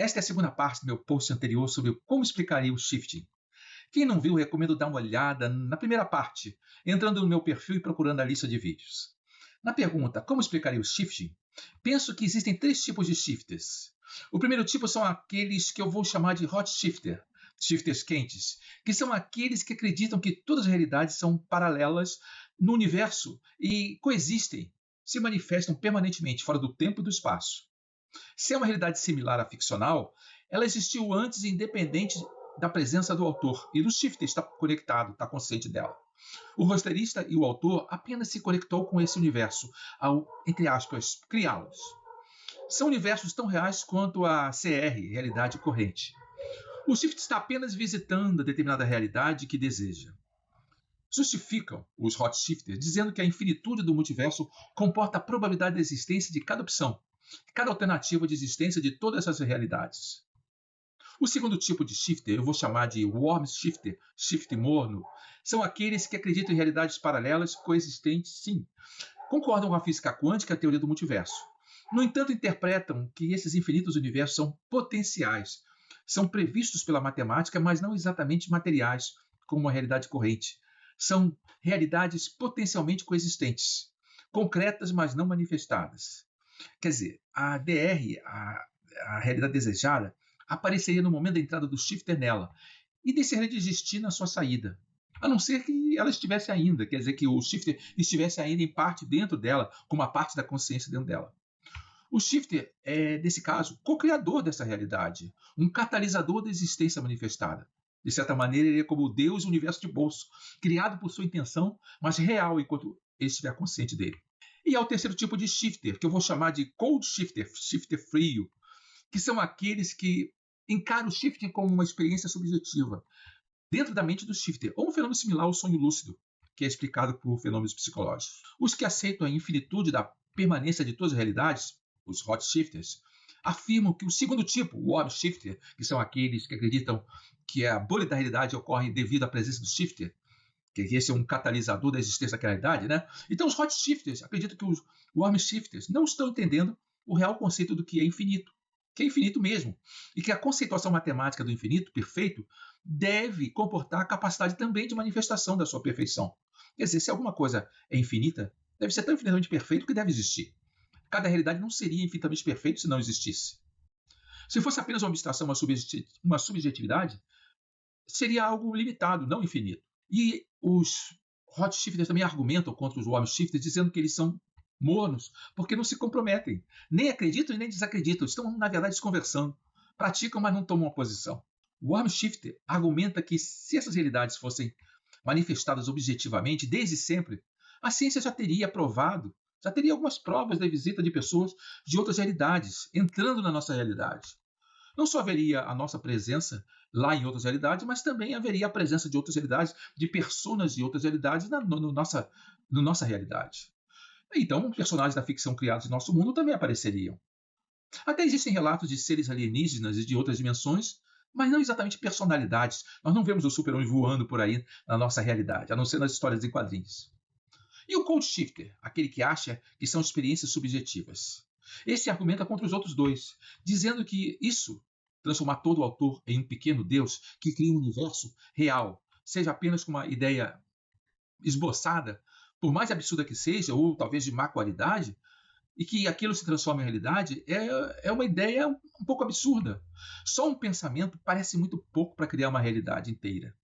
Esta é a segunda parte do meu post anterior sobre como explicaria o shifting. Quem não viu, recomendo dar uma olhada na primeira parte, entrando no meu perfil e procurando a lista de vídeos. Na pergunta, como explicaria o shifting? Penso que existem três tipos de shifters. O primeiro tipo são aqueles que eu vou chamar de hot shifter, shifters quentes, que são aqueles que acreditam que todas as realidades são paralelas no universo e coexistem, se manifestam permanentemente fora do tempo e do espaço. Se é uma realidade similar à ficcional, ela existiu antes e independente da presença do autor, e do shifter está conectado, está consciente dela. O roteirista e o autor apenas se conectou com esse universo ao, entre aspas, criá-los. São universos tão reais quanto a CR, realidade corrente. O shifter está apenas visitando a determinada realidade que deseja. Justificam os hot shifters dizendo que a infinitude do multiverso comporta a probabilidade da existência de cada opção, cada alternativa de existência de todas essas realidades. O segundo tipo de shifter, eu vou chamar de warm shifter, shift morno, são aqueles que acreditam em realidades paralelas coexistentes, sim. Concordam com a física quântica e a teoria do multiverso. No entanto, interpretam que esses infinitos universos são potenciais, são previstos pela matemática, mas não exatamente materiais, como uma realidade corrente. São realidades potencialmente coexistentes, concretas, mas não manifestadas. Quer dizer, a DR, a realidade desejada, apareceria no momento da entrada do shifter nela e deixaria de existir na sua saída. A não ser que ela estivesse ainda, quer dizer, que o shifter estivesse ainda em parte dentro dela, com uma parte da consciência dentro dela. O shifter é, nesse caso, co-criador dessa realidade, um catalisador da existência manifestada. De certa maneira, ele é como o Deus do universo de bolso, criado por sua intenção, mas real enquanto ele estiver consciente dele. E há o terceiro tipo de shifter, que eu vou chamar de cold shifter, shifter frio, que são aqueles que encaram o shifting como uma experiência subjetiva, dentro da mente do shifter, ou um fenômeno similar ao sonho lúcido, que é explicado por fenômenos psicológicos. Os que aceitam a infinitude da permanência de todas as realidades, os hot shifters, afirmam que o segundo tipo, o warm shifter, que são aqueles que acreditam que a bolha da realidade ocorre devido à presença do shifter, que esse é um catalisador da existência daquela realidade, né? Então os hot shifters acreditam que os warm shifters não estão entendendo o real conceito do que é infinito mesmo, e que a conceituação matemática do infinito perfeito deve comportar a capacidade também de manifestação da sua perfeição. Quer dizer, se alguma coisa é infinita, deve ser tão infinitamente perfeito que deve existir. Cada realidade não seria infinitamente perfeita se não existisse. Se fosse apenas uma abstração, uma subjetividade, seria algo limitado, não infinito. E os hot shifters também argumentam contra os warm shifters, dizendo que eles são mornos, porque não se comprometem. Nem acreditam e nem desacreditam. Estão, na verdade, desconversando. Praticam, mas não tomam uma posição. O warm shifter argumenta que se essas realidades fossem manifestadas objetivamente, desde sempre, a ciência já teria provado, já teria algumas provas da visita de pessoas de outras realidades, entrando na nossa realidade. Não só haveria a nossa presença lá em outras realidades, mas também haveria a presença de outras realidades, de personas de outras realidades na nossa realidade. Então, personagens da ficção criados em nosso mundo também apareceriam. Até existem relatos de seres alienígenas e de outras dimensões, mas não exatamente personalidades. Nós não vemos o super-homem voando por aí na nossa realidade, a não ser nas histórias em quadrinhos. E o cold shifter, aquele que acha que são experiências subjetivas. Esse argumenta contra os outros dois, dizendo que isso, transformar todo o autor em um pequeno Deus que cria um universo real, seja apenas com uma ideia esboçada, por mais absurda que seja, ou talvez de má qualidade, e que aquilo se transforma em realidade, é uma ideia um pouco absurda. Só um pensamento parece muito pouco para criar uma realidade inteira.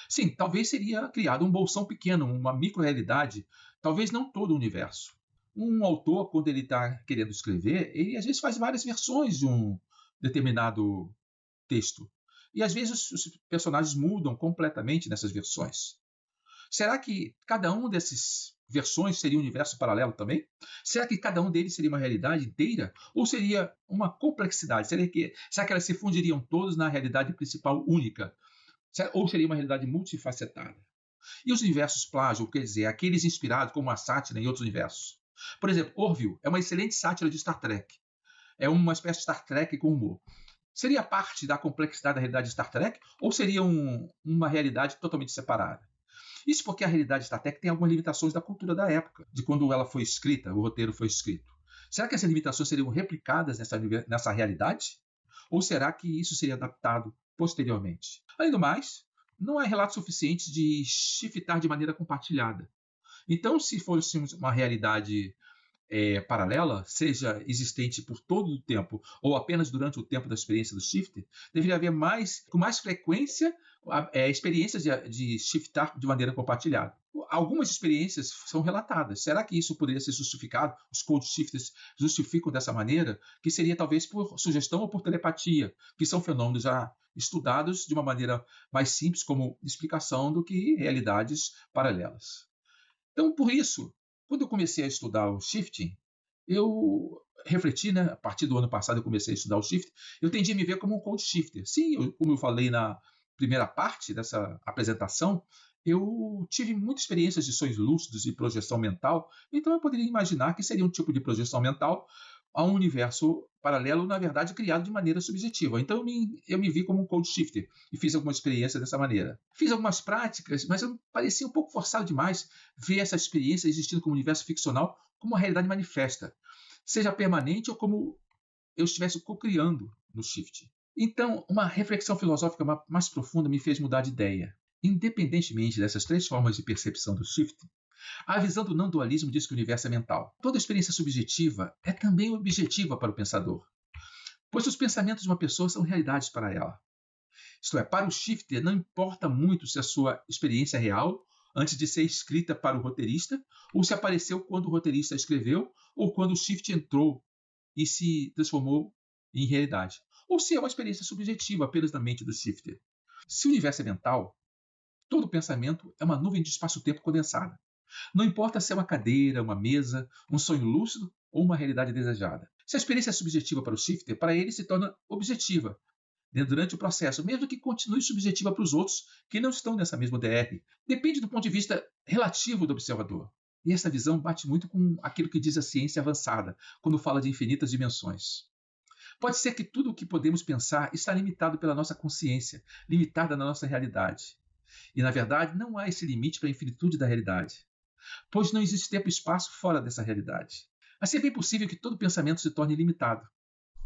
Sim, talvez seria criado um bolsão pequeno, uma micro-realidade, talvez não todo o universo. Um autor, quando ele está querendo escrever, ele às vezes faz várias versões de um determinado texto. E às vezes os personagens mudam completamente nessas versões. Será que cada um dessas versões seria um universo paralelo também? Será que cada um deles seria uma realidade inteira? Ou seria uma complexidade? Será que elas se fundiriam todos na realidade principal única? Ou seria uma realidade multifacetada? E os universos plágio, quer dizer, aqueles inspirados como a sátira em outros universos? Por exemplo, Orville é uma excelente sátira de Star Trek. É uma espécie de Star Trek com humor. Seria parte da complexidade da realidade de Star Trek ou seria uma realidade totalmente separada? Isso porque a realidade de Star Trek tem algumas limitações da cultura da época, de quando ela foi escrita, o roteiro foi escrito. Será que essas limitações seriam replicadas nessa realidade? Ou será que isso seria adaptado posteriormente? Além do mais, não há relatos suficientes de shiftar de maneira compartilhada. Então, se fosse uma realidade paralela, seja existente por todo o tempo ou apenas durante o tempo da experiência do shifter, deveria haver com mais frequência experiências de shiftar de maneira compartilhada. Algumas experiências são relatadas. Será que isso poderia ser justificado? Os cold shifters justificam dessa maneira, que seria talvez por sugestão ou por telepatia, que são fenômenos já estudados de uma maneira mais simples como explicação do que realidades paralelas. Então, por isso, quando eu comecei a estudar o shifting, eu refleti, né? A partir do ano passado eu comecei a estudar o shifting, eu tendi a me ver como um cold shifter. Sim, como eu falei na primeira parte dessa apresentação, eu tive muitas experiências de sonhos lúcidos e projeção mental, então eu poderia imaginar que seria um tipo de projeção mental a um universo paralelo, na verdade, criado de maneira subjetiva. Então eu me vi como um cold shifter e fiz alguma experiência dessa maneira. Fiz algumas práticas, mas eu parecia um pouco forçado demais ver essa experiência existindo como universo ficcional como uma realidade manifesta, seja permanente ou como eu estivesse co-criando no shift. Então, uma reflexão filosófica mais profunda me fez mudar de ideia. Independentemente dessas três formas de percepção do shift, a visão do não-dualismo diz que o universo é mental. Toda experiência subjetiva é também objetiva para o pensador, pois os pensamentos de uma pessoa são realidades para ela. Isto é, para o shifter não importa muito se a sua experiência é real antes de ser escrita para o roteirista, ou se apareceu quando o roteirista escreveu, ou quando o shift entrou e se transformou em realidade. Ou se é uma experiência subjetiva apenas na mente do shifter. Se o universo é mental, todo pensamento é uma nuvem de espaço-tempo condensada. Não importa se é uma cadeira, uma mesa, um sonho lúcido ou uma realidade desejada. Se a experiência é subjetiva para o shifter, para ele se torna objetiva durante o processo, mesmo que continue subjetiva para os outros que não estão nessa mesma DR. Depende do ponto de vista relativo do observador. E essa visão bate muito com aquilo que diz a ciência avançada, quando fala de infinitas dimensões. Pode ser que tudo o que podemos pensar está limitado pela nossa consciência, limitada na nossa realidade. E, na verdade, não há esse limite para a infinitude da realidade, pois não existe tempo e espaço fora dessa realidade. Assim é bem possível que todo pensamento se torne limitado.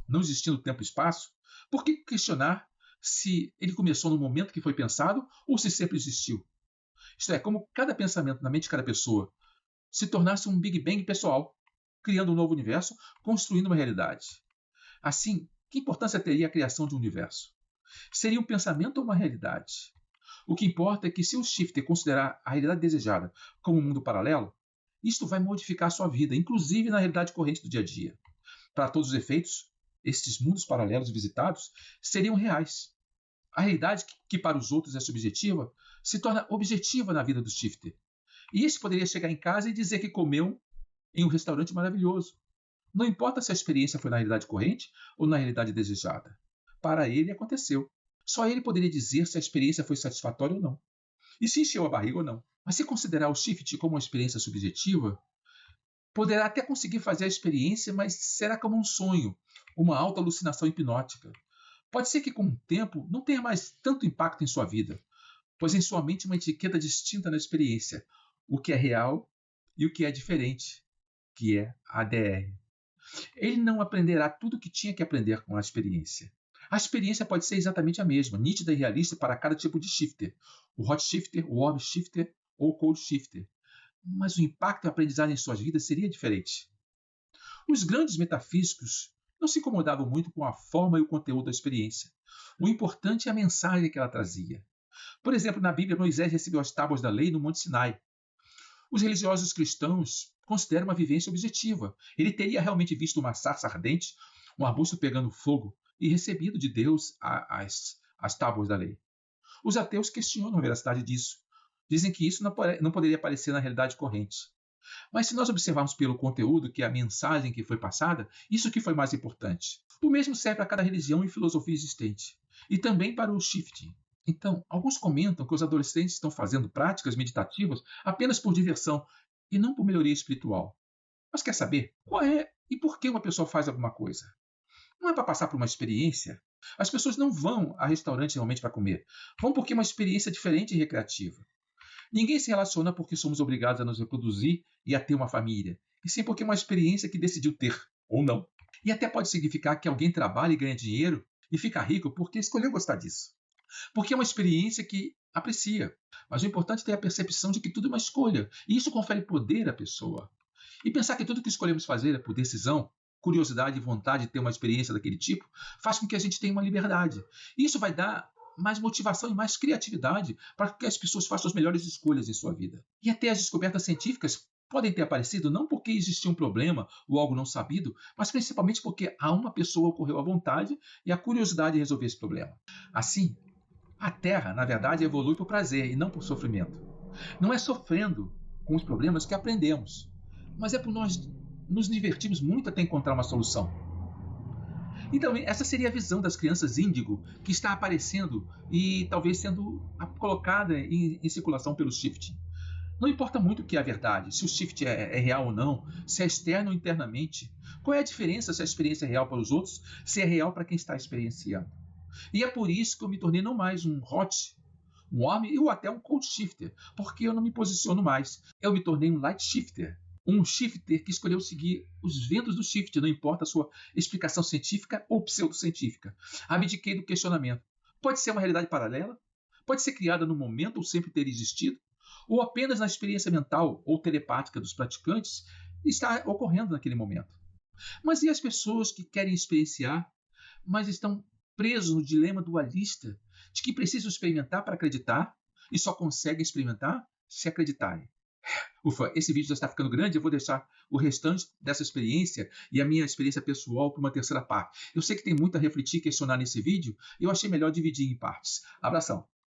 Não existindo tempo e espaço, por que questionar se ele começou no momento que foi pensado ou se sempre existiu? Isto é, como cada pensamento na mente de cada pessoa se tornasse um Big Bang pessoal, criando um novo universo, construindo uma realidade. Assim, que importância teria a criação de um universo? Seria um pensamento ou uma realidade? O que importa é que se o shifter considerar a realidade desejada como um mundo paralelo, isto vai modificar a sua vida, inclusive na realidade corrente do dia a dia. Para todos os efeitos, estes mundos paralelos visitados seriam reais. A realidade que para os outros é subjetiva se torna objetiva na vida do shifter. E esse poderia chegar em casa e dizer que comeu em um restaurante maravilhoso. Não importa se a experiência foi na realidade corrente ou na realidade desejada. Para ele, aconteceu. Só ele poderia dizer se a experiência foi satisfatória ou não. E se encheu a barriga ou não. Mas se considerar o shift como uma experiência subjetiva, poderá até conseguir fazer a experiência, mas será como um sonho, uma alta alucinação hipnótica. Pode ser que com o tempo não tenha mais tanto impacto em sua vida, pois em sua mente uma etiqueta distinta na experiência, o que é real e o que é diferente, que é a ADR. Ele não aprenderá tudo o que tinha que aprender com a experiência. A experiência pode ser exatamente a mesma, nítida e realista para cada tipo de shifter, o hot shifter, o warm shifter ou o cold shifter. Mas o impacto e a aprendizagem em suas vidas seria diferente. Os grandes metafísicos não se incomodavam muito com a forma e o conteúdo da experiência. O importante é a mensagem que ela trazia. Por exemplo, na Bíblia, Moisés recebeu as tábuas da lei no Monte Sinai. Os religiosos cristãos consideram uma vivência objetiva. Ele teria realmente visto uma sarça ardente, um arbusto pegando fogo e recebido de Deus as tábuas da lei. Os ateus questionam a veracidade disso. Dizem que isso não poderia aparecer na realidade corrente. Mas se nós observarmos pelo conteúdo, que é a mensagem que foi passada, isso que foi mais importante. O mesmo serve para cada religião e filosofia existente. E também para o shifting. Então, alguns comentam que os adolescentes estão fazendo práticas meditativas apenas por diversão e não por melhoria espiritual. Mas quer saber qual é e por que uma pessoa faz alguma coisa? Não é para passar por uma experiência. As pessoas não vão a restaurante realmente para comer. Vão porque é uma experiência diferente e recreativa. Ninguém se relaciona porque somos obrigados a nos reproduzir e a ter uma família, e sim porque é uma experiência que decidiu ter, ou não. E até pode significar que alguém trabalha e ganha dinheiro e fica rico porque escolheu gostar disso. Porque é uma experiência que aprecia. Mas o importante é ter a percepção de que tudo é uma escolha. E isso confere poder à pessoa. E pensar que tudo que escolhemos fazer é por decisão, curiosidade e vontade de ter uma experiência daquele tipo, faz com que a gente tenha uma liberdade. E isso vai dar mais motivação e mais criatividade para que as pessoas façam as melhores escolhas em sua vida. E até as descobertas científicas podem ter aparecido não porque existia um problema ou algo não sabido, mas principalmente porque a uma pessoa ocorreu a vontade e a curiosidade de resolver esse problema. Assim, a Terra, na verdade, evolui por prazer e não por sofrimento. Não é sofrendo com os problemas que aprendemos, mas é por nós nos divertirmos muito até encontrar uma solução. Então, essa seria a visão das crianças índigo que está aparecendo e talvez sendo colocada em circulação pelo Shift. Não importa muito o que é a verdade, se o Shift é real ou não, se é externo ou internamente. Qual é a diferença se a experiência é real para os outros, se é real para quem está experienciando? E é por isso que eu me tornei não mais um hot, um homem ou até um cold shifter, porque eu não me posiciono mais. Eu me tornei um light shifter. Um shifter que escolheu seguir os ventos do shift, não importa a sua explicação científica ou pseudocientífica. Abdiquei do questionamento. Pode ser uma realidade paralela? Pode ser criada no momento ou sempre ter existido? Ou apenas na experiência mental ou telepática dos praticantes está ocorrendo naquele momento? Mas e as pessoas que querem experienciar, mas estão presos no dilema dualista de que precisam experimentar para acreditar e só conseguem experimentar se acreditarem? Ufa, esse vídeo já está ficando grande, eu vou deixar o restante dessa experiência e a minha experiência pessoal para uma terceira parte. Eu sei que tem muito a refletir e questionar nesse vídeo, e eu achei melhor dividir em partes. Abração!